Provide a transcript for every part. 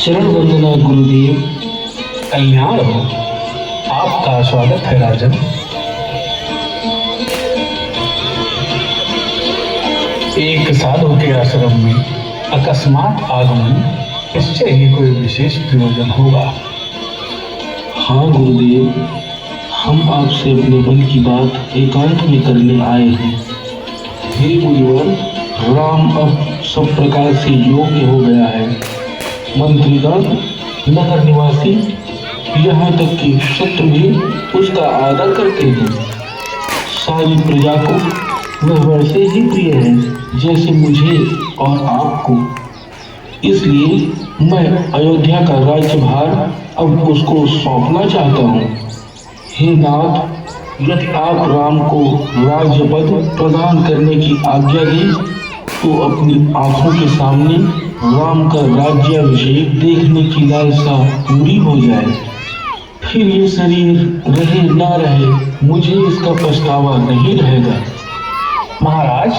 चरण वंदना गुरुदेव। कल्याण हो। आपका स्वागत है राजन। एक साधु के आश्रम में अकस्मात आगमन निश्चय ही कोई विशेष प्रयोजन होगा। हाँ गुरुदेव, हम आपसे अपने मन की बात एकांत में करने आए हैं। हे मुनिवर, राम अब सब प्रकार से योग्य हो गया है। मंत्रीगण, नगर निवासी, यहाँ तक कि शत्रु भी उसका आदर करते हैं। सारी प्रजा को वह वैसे ही प्रिय है जैसे मुझे और आपको। इसलिए मैं अयोध्या का राज्यभार अब उसको सौंपना चाहता हूँ। हे नाथ, यदि आप राम को राज्यपद प्रदान करने की आज्ञा दें तो अपनी आंखों के सामने राम का राज्याभिषेक देखने की लालसा पूरी हो जाए। फिर ये शरीर रहे ना रहे, मुझे इसका पछतावा नहीं रहेगा। महाराज,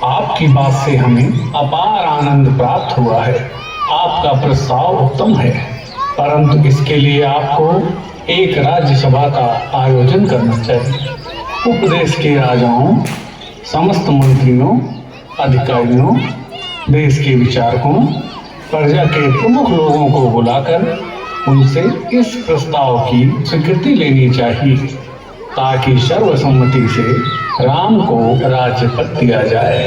आपकी बात से हमें अपार आनंद प्राप्त हुआ है। आपका प्रस्ताव उत्तम है, परंतु इसके लिए आपको एक राज्यसभा का आयोजन करना चाहिए। उपदेश के राजाओं, समस्त मंत्रियों, अधिकारियों, देश के विचारकों, प्रजा के प्रमुख लोगों को बुलाकर उनसे इस प्रस्ताव की स्वीकृति लेनी चाहिए, ताकि सर्वसम्मति से राम को राज्यपद दिया जाए।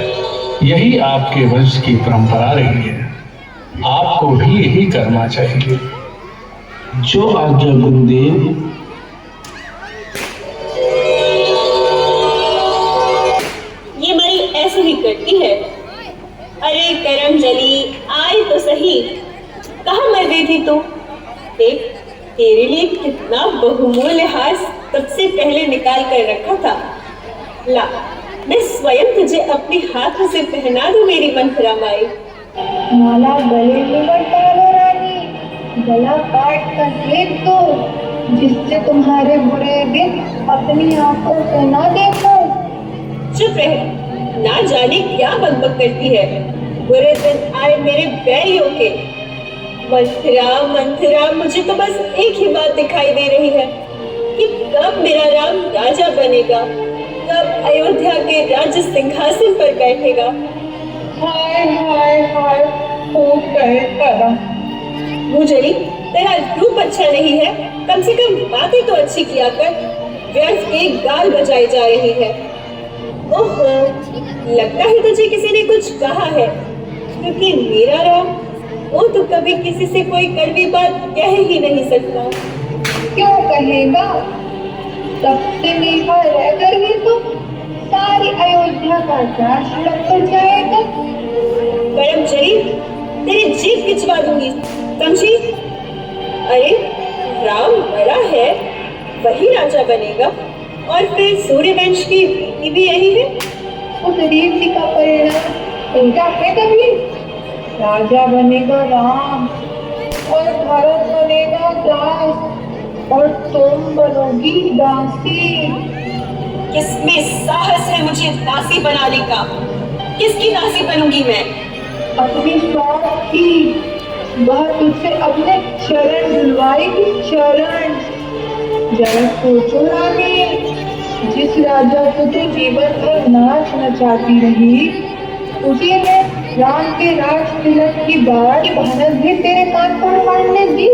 यही आपके वंश की परंपरा रही है। आपको भी यही करना चाहिए। जो आज्ञा गुरुदेव। ये मरी ऐसे ही करती है। अरे करम जली, आए तो सही। कहाँ मर गई थी तू? देख, तेरे लिए कितना बहुमूल्य हार सबसे पहले निकाल कर रखा था। ला, मैं स्वयं तुझे अपने हाथों से पहना दूं मेरी मंथरा माई। माला गले में मत डालो रानी, गला काट कर फेंक दो, जिससे तुम्हारे बुरे दिन अपनी आंखों से ना देखो। चुप रह, ना जाने क्या बकबक करती है। बुरे दिन आए मेरे बैरियों के। मंथरा मंथरा, मुझे तो बस एक ही बात दिखाई दे रही है कि कब मेरा राम राजा बनेगा, कब अयोध्या के राज्य सिंहासन पर बैठेगा। हाय हाय हाय, खूब कहे करा। मुझे तेरा रूप अच्छा नहीं है, कम से कम बातें तो अच्छी किया कर। व्यर्थ के गाल बजाई जा रही है। ओहो, लगता है तुझे किसी ने कुछ कहा है, क्योंकि मेरा राम वो तो कभी किसी से कोई कड़वी बात कह ही नहीं सकता। क्यों कहेगा? सबसे नीचा रहकर ही तो सारी अयोध्या का राज लग जाएगा। कर्मचारी, तेरी जीभ खिंचवा दूंगी, समझी? अरे राम बड़ा है, वही राजा बनेगा, और फिर सूर्यवंश की रीति भी यही है। उस रीति का परिणाम उल्टा है कभी? राजा बनेगा राम और भारत बनेगा दास, और तुम बनोगी दासी। किसमें साहस है मुझे दासी बनाने का? किसकी दासी बनूंगी मैं? अपनी स्वार्थ की। वह तुझसे अपने चरण दिलवाएगी, चरण। जरा सोचो रानी, जिस राजा को तू जीवन भर नाच नचाती रही, उसी ने राम के राज तिलक की बात भनक भी तेरे कान पर पड़ने दी।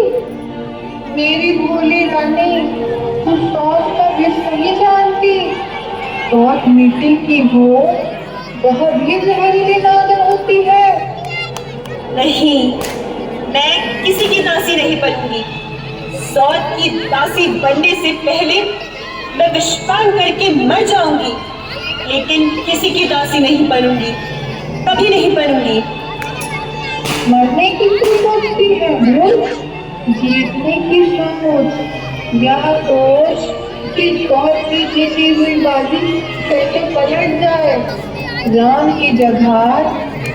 मेरी भोली रानी, तू सौत का विष नहीं जानती। सौत मिट्टी की हो, वह भी जहरीली नागिन होती है। नहीं, मैं किसी की दासी नहीं बनूंगी। सौत की दासी बनने से पहले मैं विषपान करके मर जाऊंगी, लेकिन किसी की दासी नहीं बनूंगी, कभी नहीं बनूंगी। मरने की क्यों सोचती है मूर्ख? जीतने की सोच। यह सोच कि सौत की जीती हुई बाजी कैसे पलट जाए, राम की जगह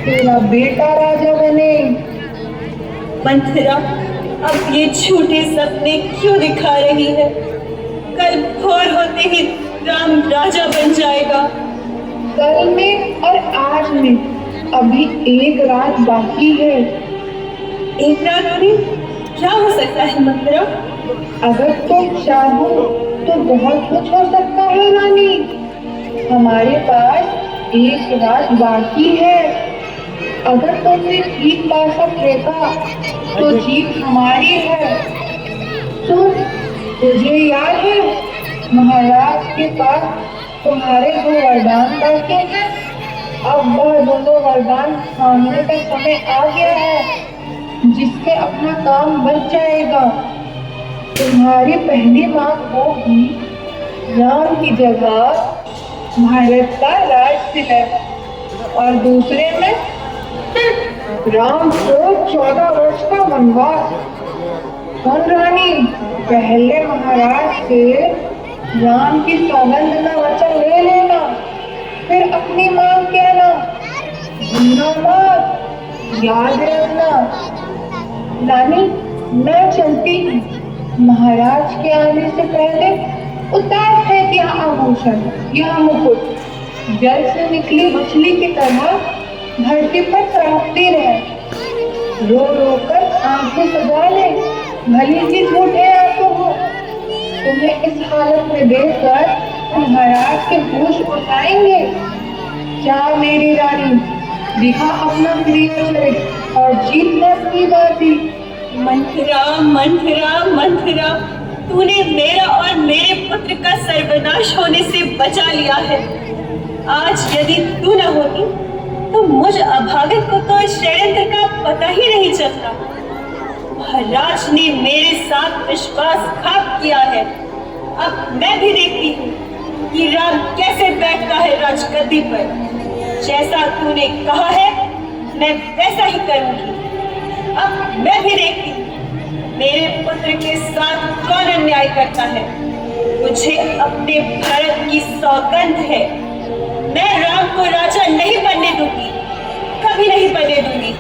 तेरा बेटा राजा बने। मंथरा, अब ये झूठे सपने क्यों दिखा रही है? कल भोर होते ही राम राजा बन जाएगा। कल में और आज में अभी एक रात बाकी है। एक रात में क्या हो सकता है मंत्रा? अगर तुम चाहो तो बहुत कुछ हो सकता है रानी। हमारे पास एक रात बाकी है। अगर तुमने ठीक पासा फेंका तो जीत हमारी है। सुन, तुझे याद है महाराज के पास तुम्हारे दो वरदान बाकी हैं। अब वह दोनों वरदान मांगने का समय आ गया है, जिससे अपना काम बच जाएगा। तुम्हारी पहली मांग होगी राम की जगह भारत का राज तिलक, और दूसरे में राम को 14 वर्ष का वनवास। सुन रानी, पहले महाराज से राम की सौगंध का वचन ले लेना, फिर अपनी मांग कहना। भूलना मत, याद रखना। रानी, मैं चलती हूँ। महाराज के आने से पहले उतार फेंक यह आभूषण, यह मुकुट जल से निकली मछली की तरह धरती पर तड़पती रहे। रो रो कर आंखें सजा ले, भली सी झूठे आंसू हो। तुम्हें इस हालत में देखकर महाराज के होश उठाएंगे। जा मेरी रानी, दिखा अपना प्रिय चरित्र और जीत ले अपनी बाजी। मंथरा मंथरा मंथरा, तूने मेरा और मेरे पुत्र का सर्वनाश होने से बचा लिया है। आज यदि तू न होती तो मुझ अभागन को तो इस षड्यंत्र का पता ही नहीं चलता। महाराज ने मेरे साथ विश्वासघात किया है। अब मैं भी देखती हूँ कि राम कैसे बैठता है राजगद्दी पर। जैसा तूने कहा है मैं वैसा ही करूंगी। अब मैं भी देखती हूँ मेरे पुत्र के साथ कौन अन्याय करता है। मुझे अपने भारत की सौगंध है, मैं राम को राजा नहीं बनने दूंगी, कभी नहीं बनने दूंगी।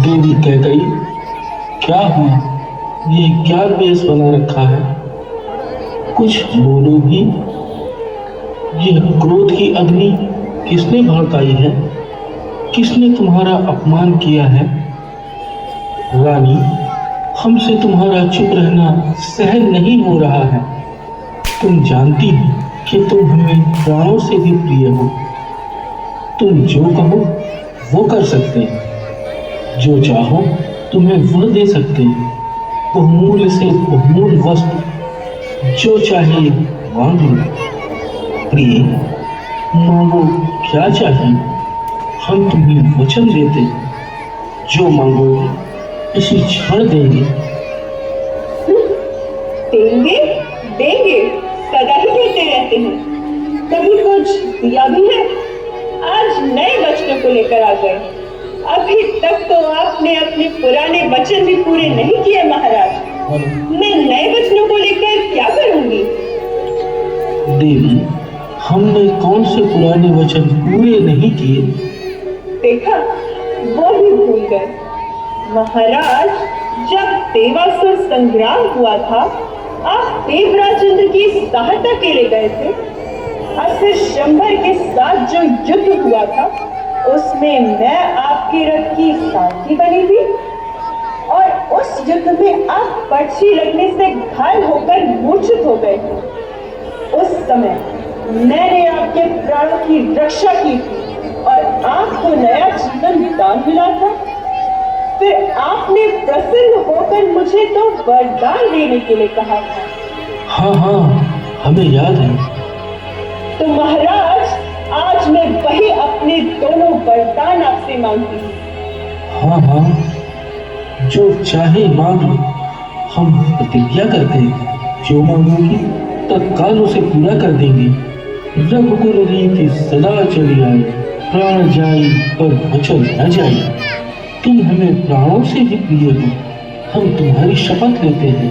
देवी कैकेयी, क्या हुआ? ये क्या वेश बना रखा है? कुछ बोलो भी। यह क्रोध की अग्नि किसने भड़काई है? किसने तुम्हारा अपमान किया है? रानी, हमसे तुम्हारा चुप रहना सहन नहीं हो रहा है। तुम जानती हो कि तुम हमें प्राणों से भी प्रिय हो। तुम जो कहो वो कर सकते हैं, जो चाहो तुम्हें वह दे सकते हैं। बहुमूल्य से बहुमूल्य वस्तु जो चाहिए मांग लो। प्रिय, मांगो क्या चाहिए, हम तुम्हें वचन देते हैं। जो मांगोगे इसी क्षण देंगे। देंगे देंगे सदा ही कहते रहते हैं, कभी कुछ दिया भी है? आज नए वचनों को लेकर आ गए। अभी तक तो आपने अपने पुराने वचन भी पूरे नहीं किए महाराज। मैं नए वचनों को लेकर क्या करूंगी? देवी, हमने कौन से पुराने वचन पूरे नहीं किए? देखा, वो भी भूल गए। महाराज, जब देवासुर संग्राम हुआ था, आप देवराजेंद्र की सहायता के लिए गए थे। और फिर शंबर के साथ जो युद्ध हुआ था, उसमें मैं आपके रथ की सारथी बनी थी। और उस युद्ध में आप पर्ची लगने से घायल होकर मूर्छित हो गए थे। उस समय मैंने आपके प्राणों की रक्षा की थी और आपको नया जीवन दान मिला था। फिर आपने प्रसन्न होकर मुझे तो वरदान देने के लिए कहा था। हाँ हाँ, हमें याद है। तो महाराज, आज मैं वही अपने दोनों वरदान आपसे मांगती हूँ। हाँ हाँ, जो चाहे मांग लो। हम प्रतिज्ञा करते हैं, जो मांगोगी तत्काल उसे पूरा कर देंगे। रघुकुल रीति सदा चली आई, प्राण जाई पर वचन न जाई। तुम हमें प्राणों से ही प्रिय हो, हम तुम्हारी शपथ लेते हैं।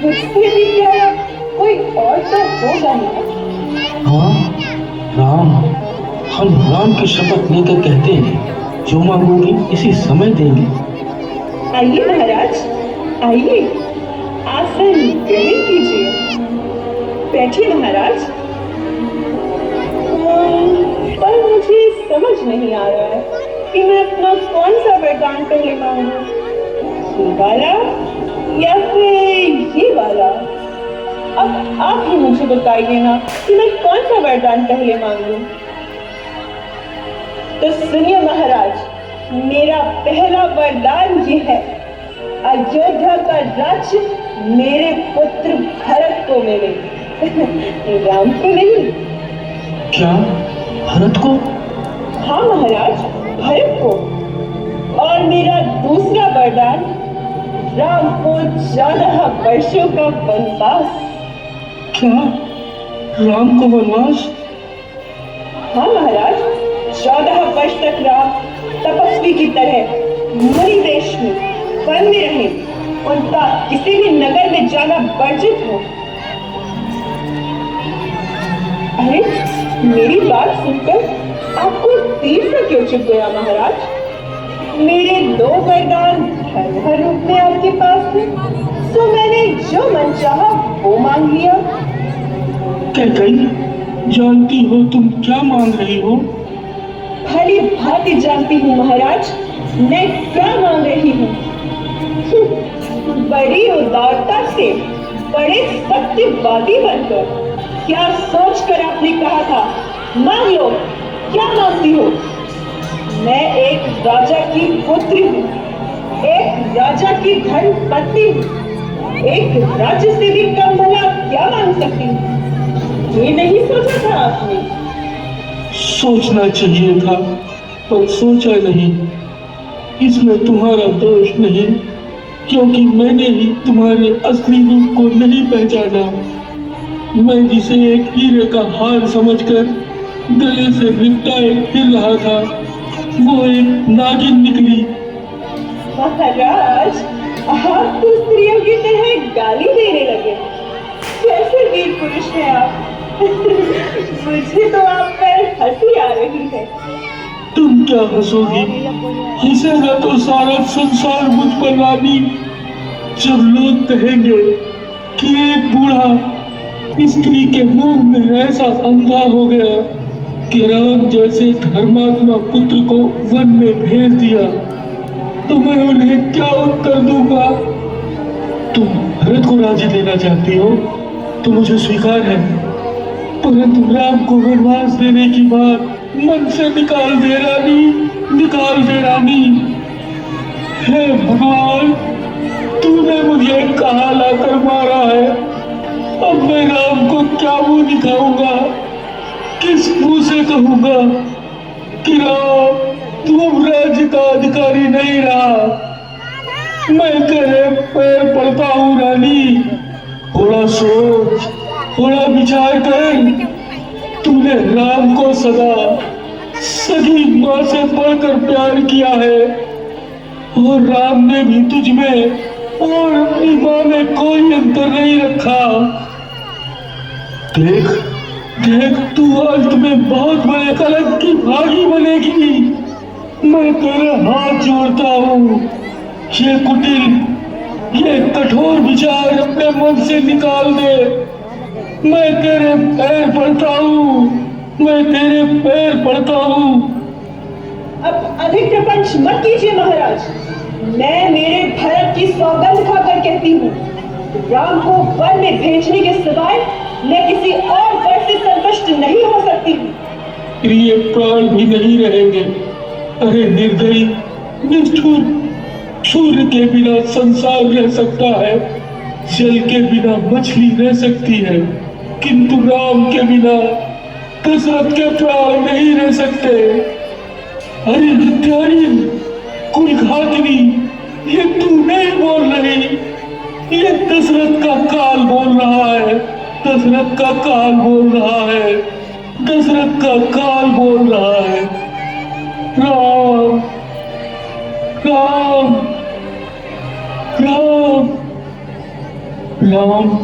मुझसे भी प्यारा कोई और तो होगा नहीं। हाँ राम, हम राम की शपथ लेकर कहते हैं, जो मांगोगी इसी समय देंगे। आइए महाराज, आइए, आसन ग्रहण कीजिए। बैठिए महाराज। पर मुझे समझ नहीं आ रहा है कि मैं अपना कौन सा वरदान पहले मांगूं, ये वाला या फिर ये वाला। अब आप ही मुझे बताइए ना कि मैं कौन सा वरदान पहले मांगूं। तो सुनिए महाराज, मेरा पहला वरदान ये है, अयोध्या का राज्य मेरे पुत्र भरत को मिले, राम को नहीं। क्या भरत को? हाँ महाराज, भरत को। और मेरा दूसरा वरदान, राम को 14 वर्षों का वनवास। क्या राम को वनवास? हाँ महाराज, 14 वर्ष तक राम तपस्वी की तरह मुनि वेश में वन में रहे, उनका किसी भी नगर में जाना वर्जित हो। अरे मेरी बात सुनकर आपको तीर सा क्यों चुप गया महाराज? मेरे 2 वरदान हर रूप में आपके पास थे, तो मैंने जो मन चाहा वो मांग लिया। कैकई, जानती हो तुम क्या मांग रही हो? भली भांति जानती हूँ महाराज, मैं क्या मांग रही हूँ। बड़ी उदारता से, बड़े सत्यवादी बनकर, क्या सोचकर आपने कहा था, मांग लो, क्या मांगती हो? मैं एक राजा की पुत्री हूँ, एक राजा की धर्मपत्नी हूँ, एक राज्य से भी कम भला क्या मांग सकती हूँ? ये नहीं सोचा था आपने? सोचना चाहिए था, पर सोचा नहीं। इसमें तुम्हारा दोष नहीं, क्योंकि मैंने ही तुम्हारे असली रूप को नहीं पहचाना। मैं जिसे एक हीरे का हार समझकर गले से लिपटाए फिर रहा था, वो एक नागिन निकली। महाराज, आप तो स्त्रियों की तरह गाली देने लगे। कैसे वीर पुरुष हैं आप? मुझे तो आप पर हंसी आ रही है। तुम क्या हंसोगी? हंसेगा तो सारा संसार मुझ पर रानी। जब लोग कहेंगे कि एक बूढ़ा स्त्री के मुंह में ऐसा अंधा हो गया कि राम जैसे धर्मात्मा पुत्र को वन में भेज दिया, तो मैं उन्हें क्या उत्तर दूंगा? तुम भरत को राजी देना चाहती हो तो मुझे स्वीकार है, परंतु राम को वनवास देने की बात मन से निकाल दे रानी, निकाल दे रानी। हे भगवान, तूने मुझे कहाँ लाकर मारा है? अब मैं राम को क्या मुंह दिखाऊंगा? किस मुंह से कहूंगा कि राम तू अब राज्य का अधिकारी नहीं रहा? मैं तेरे पैर पड़ता हूँ रानी, थोड़ा सोच, थोड़ा विचार कर। तूने राम को सदा सगी माँ से बढ़कर प्यार किया है, और राम ने भी तुझ में और अपनी माँ में कोई अंतर नहीं रखा। देख देख, तू अंत में बहुत बड़े कलंक की भागी बनेगी। मैं तेरे हाथ जोड़ता हूँ, ये कुटिल, ये कठोर विचार अपने मन से निकाल दे। मैं तेरे पैर पड़ता हूँ, मैं तेरे पैर पड़ता हूँ। अब अधिक प्रपंच मत कीजिए महाराज। मैं मेरे भरत की सौगंध खाकर कहती हूँ, राम को वन में भेजने के सिवाय मैं किसी और वर से संतुष्ट नहीं हो सकती हूँ। प्रिय प्राण भी नहीं रहेंगे। अरे निर्दयी, निष्ठुर, सूर्य के बिना संसार रह सकता है, जल के बिना मछली रह सकती है, किंतु राम के बिना दशरथ के प्राण नहीं रह सकते। अरे हत्यारी, कुल घातनी, ये तू नहीं बोल रही, ये दशरथ का काल बोल रहा है, दशरथ का काल बोल रहा है। दशरथ का काल बोल रहा है। राम राम राम राम।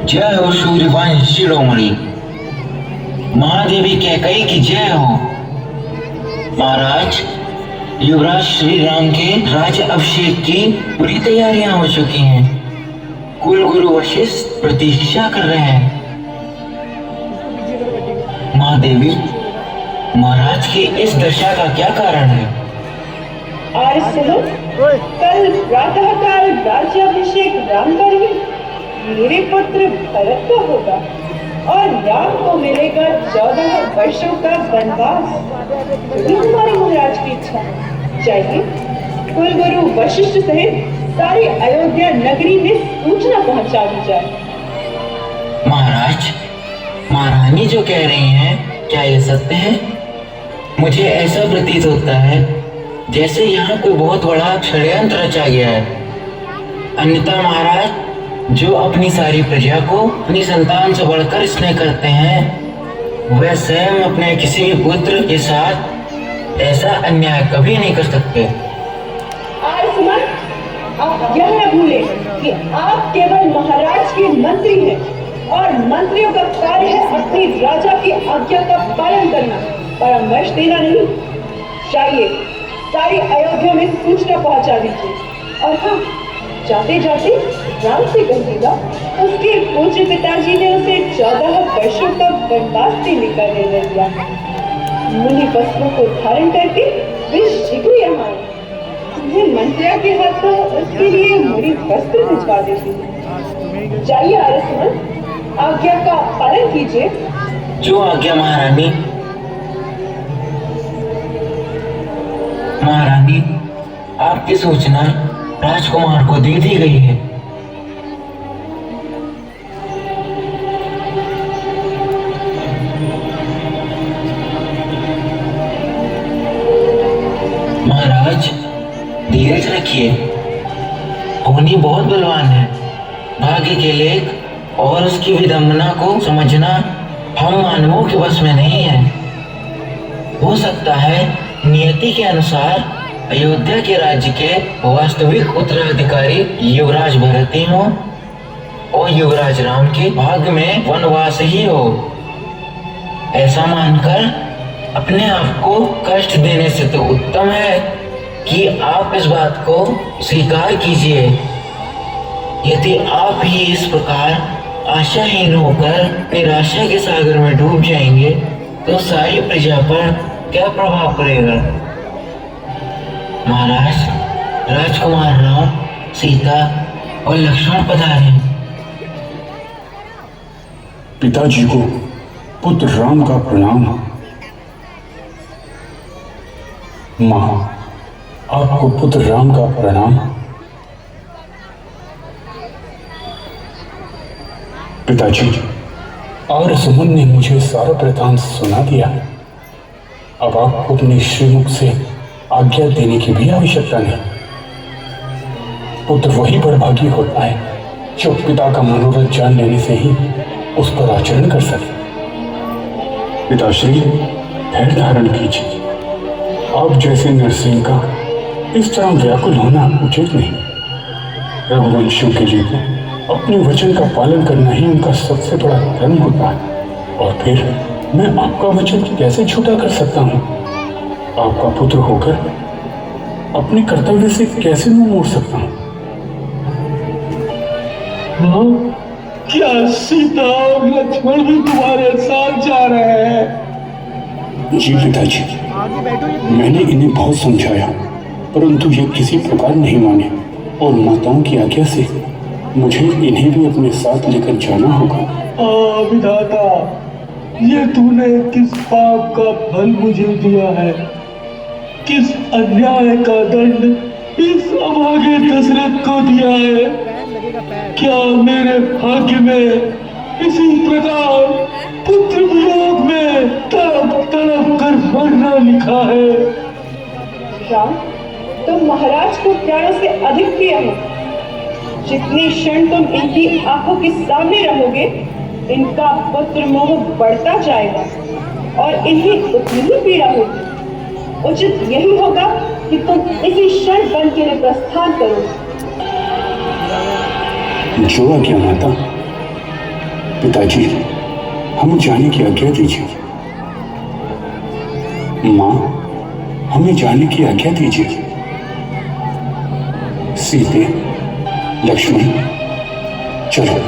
जय हो सूर्यवंश शिरोमणि, महादेवी कैकई की जय हो। महाराज, युवराज श्री राम के राज्य अभिषेक की पूरी तैयारियां हो चुकी हैं। कुलगुरु वशिष्ठ प्रतीक्षा कर रहे हैं। महादेवी, महाराज की इस दशा का क्या कारण है? और सुनो, कल प्रातःकाल राज्याभिषेक राम का ही मेरे पुत्र भरत का होगा और राम को मिलेगा 14 वर्षों का वनवास। यही हमारे महाराज की इच्छा। चाहिए कुलगुरु वशिष्ठ सहित सारी अयोध्या नगरी में सूचना पहुंचा दी जाए। महाराज, महारानी जो कह रही हैं, क्या ये सत्य है? मुझे ऐसा प्रतीत होता है जैसे यहाँ कोई बहुत बड़ा षड्यंत्र रचा गया है। अन्यथा महाराज, जो अपनी सारी प्रजा को अपनी संतान से बढ़कर स्नेह करते हैं, वह स्वयं अपने किसी भी पुत्र के साथ ऐसा अन्याय कभी नहीं कर सकते। आर्यसुमन, आप यह न भूलें कि आप केवल महाराज के मंत्री हैं और मंत्रियों का कार्य है अपनी राजा की आज्ञा का पालन करना, परामर्श देना नहीं। चाहिए सारी अयोध्या में सूचना पहुंचा दीजिए। और हाँ, जाते जाते राम से कहिएगा उसके पूज्य पिताजी ने उसे 14 वर्षों का वनवास देने का निर्णय लिया। मुनि वस्त्रों को धारण करके वे शीघ्र यहाँ आए। तुम्हें मंत्रिया के हाथों उसके लिए मुनि वस्त्र भिजवा देती हूँ। जाइए आर्यसुमन, आज्ञा का पालन कीजिए। जो आज्ञा महारानी। महारानी, आपकी सूचना राजकुमार को दे दी गई है। महाराज, धीरज रखिए। होनी बहुत बलवान है। भाग्य के लेख और उसकी विडंबना को समझना हम मानवों के बस में नहीं है। हो सकता है नियति के अनुसार अयोध्या के राज्य के वास्तविक उत्तराधिकारी युवराज भरत ही हो और युवराज राम के भाग्य में वनवास ही हो। ऐसा मानकर अपने आप को कष्ट देने से तो उत्तम है कि आप इस बात को स्वीकार कीजिए। यदि आप ही इस प्रकार आशाहीन होकर निराशा के सागर में डूब जाएंगे तो सारी प्रजा पर क्या प्रभाव पड़ेगा? महाराज, राजकुमार राम, सीता और लक्ष्मण पधारे। पिताजी को पुत्र राम का प्रणाम। मां, आपको पुत्र राम का प्रणाम। पिताजी, आर्यसुमन ने मुझे सारा वृतांत सुना दिया। अब आपको अपने श्रीमुख से आज्ञा देने की भी आवश्यकता नहीं। पुत्र वही बड़भागी होता है जो पिता का मनोरथ जान लेने से ही उस पर आचरण कर सके। पिताश्री, धैर्य धारण कीजिए। आप जैसे नरसिंह का इस तरह व्याकुल होना उचित नहीं। रघुवंशियों के लिए तो अपने वचन का पालन करना ही उनका सबसे बड़ा धर्म होता है। और फिर मैं आपका वचन कैसे झूठा कर सकता हूँ? आपका पुत्र होकर अपने कर्तव्य से कैसे मुंह मोड़ सकता हूँ? क्या सीता और लक्ष्मण भी तुम्हारे साथ जा रहे हैं? जी पिताजी, मैंने इन्हें बहुत समझाया परंतु ये किसी प्रकार नहीं माने और माताओं की आज्ञा से मुझे इन्हें भी अपने साथ लेकर जाना होगा। विधाता, ये तूने किस पाप का फल मुझे दिया है? किस अन्याय का दंड इस अभागे दशरथ को दिया है? क्या मेरे भाग्य में इसी प्रकार पुत्र वियोग में तड़प तड़प कर मरना लिखा है? राम, तुम महाराज को प्राणों से अधिक प्रिय हो। जितने क्षण तुम इनकी आंखों के सामने रहोगे इनका पुत्र मोह बढ़ता जाएगा और इन्हें उतनी ही पीड़ा होगी। उचित यही होगा कि तुम इसी क्षण वन के लिए प्रस्थान करो। जो आज्ञा माता। पिताजी, हमें जाने की आज्ञा दीजिए। माँ, हमें जाने की आज्ञा दीजिए। सीते, लक्ष्मण, चलो।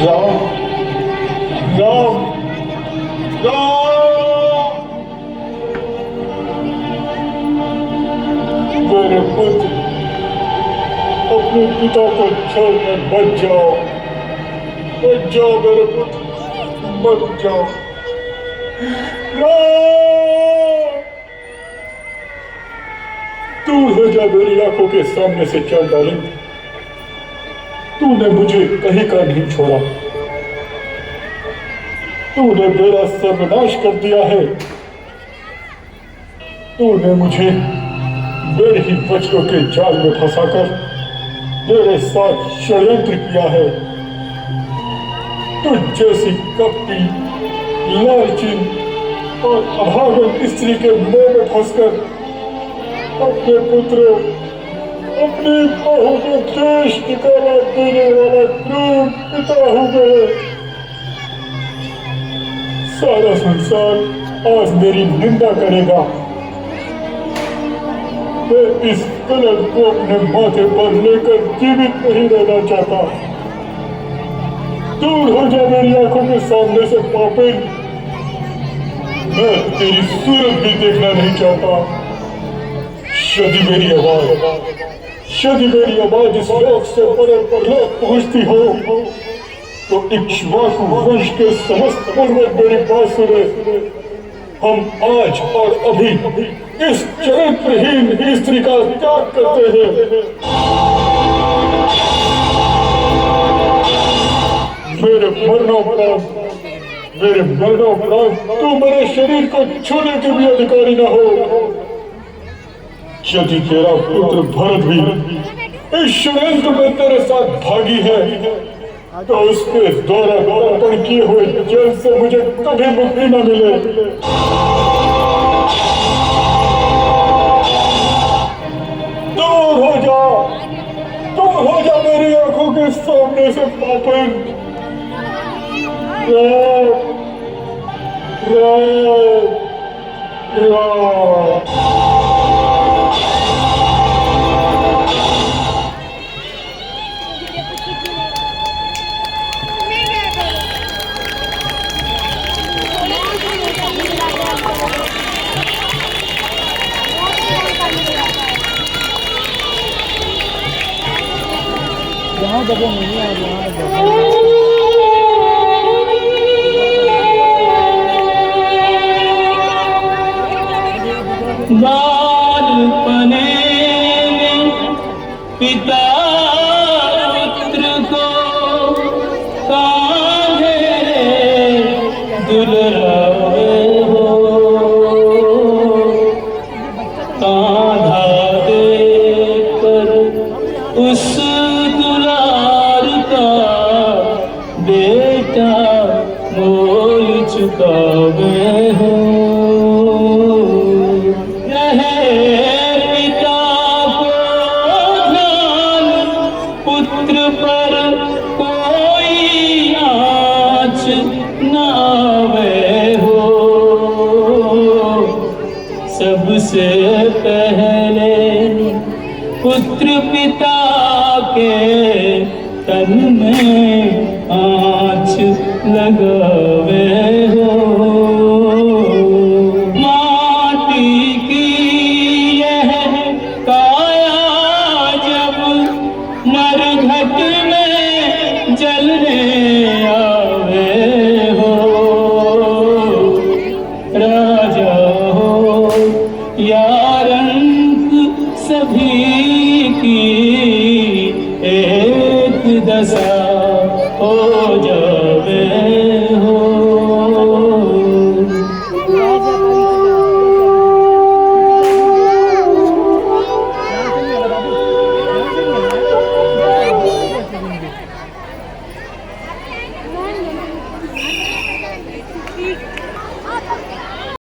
राम, राम, राम। मेरे पुत्र, अपने पिता को छोड़कर मत जाओ, मत जाओ मेरे पुत्र, मत जाओ। दूर हो जा मेरी आंखों के सामने से चल डाली। तूने मुझे कहीं का नहीं छोड़ा, तूने मेरा सर्वनाश कर दिया है। तूने मुझे मेरे ही बच्चों के जाल में फंसाकर मेरे साथ षड्यंत्र किया है। तुझ जैसी कपटी, लालची और अभागन स्त्री के मोह में फंसकर अपने पुत्र, अपनी बहू को देश निकाला देने वाला क्रूर पिता हूं मैं। सारा संसार आज मेरी निंदा करेगा। मैं इस कलंक को अपने माथे पर लेकर जीवित नहीं रहना चाहता। दूर हो जा मेरी आंखों के सामने से पापिन। मैं तेरी सूरत भी देखना नहीं चाहता। यदि मेरी आवाज इस लोक से परे परलोक पहुंचती हो तो इक्ष्वाकु वंश के समस्त पूर्वज मेरी बात सुने। हम आज और अभी इस चरित्रहीन स्त्री का त्याग करते हैं। मेरे मरणोपरांत तू मेरे शरीर को छूने के भी अधिकारी न हो। यदि तेरा पुत्र भरत भी इस षड्यंत्र में तेरे साथ भागी है तो उसके द्वारा अर्पण किए हुए जल से मुझे कभी मुक्ति न मिले। दूर हो जा मेरी आंखों के सामने से पापिन। बालपने में पिता पुत्र को काहे दुलारे हो, कान्हा देकर उस दुलार का बेटा मोल चुकावे हो। सबसे पहले पुत्र पिता के तन में आँच लगावे हो। माटी की यह काया जब मरघट में जलने आवे हो।